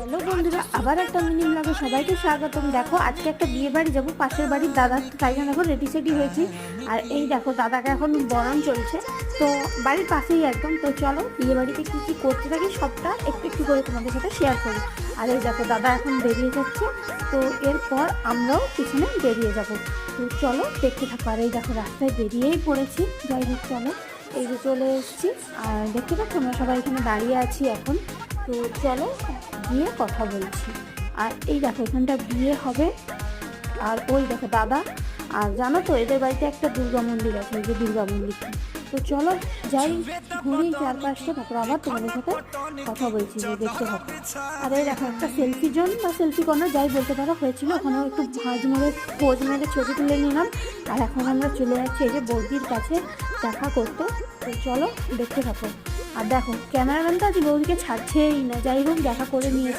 Hello বন্ধুরা, আবার একটা মিনি ব্লগে সবাইকে স্বাগতম। দেখো আজকে একটা বিয়ে বাড়ি যাবো, পাশের বাড়ির দাদার, তাই জন্য এখন রেডি সেডি হয়েছি। আর এই দেখো দাদাকে এখন বরণ চলছে, তো বাড়ির পাশেই একদম। তো চলো বিয়ে বাড়িতে কী কী করতে থাকি সবটা একটু একটু করে তোমাদের সাথে শেয়ার করি। আর এই দেখো দাদা এখন বেরিয়ে যাচ্ছে, তো এরপর আমরাও পিছনে বেরিয়ে যাব। তো চলো দেখতে থাকো। আর এই দেখো রাস্তায় বেরিয়েই পড়েছি। যাই হোক চলো, এই যে চলে এসেছি। আর দেখতে পাচ্ছ আমরা সবাই এখানে দাঁড়িয়ে আছি এখন। তো চলো গিয়ে কথা বলছি। আর এই দেখো এখানটা বিয়ে হবে। আর ওই দেখো দাদা। আর জানো তো এদের বাড়িতে একটা দুর্গা মন্দির আছে, ওই যে দুর্গা মন্দিরটা। তো চলো যাই, ঘুরি চারপাশটা, তারপর আবার তোমাদের সাথে কথা বলছি, যে দেখতে হবে। আর এই দেখো একটা সেলফি জোন বা সেলফি কর্নার যাই বলতে পারো হয়েছিল, ওখানেও একটু ভাঁজ মেরে পোজ মেরে ছবি তুলে নিলাম। আর এখন আমরা চলে যাচ্ছি এই যে বৌদির কাছে দেখা করতে। তো চলো দেখতে থাকো। আর দেখো ক্যামেরাম্যান তো আজ বৌদিকে ছাড়ছেই না। যাই হোক দেখা করে নিয়েছি।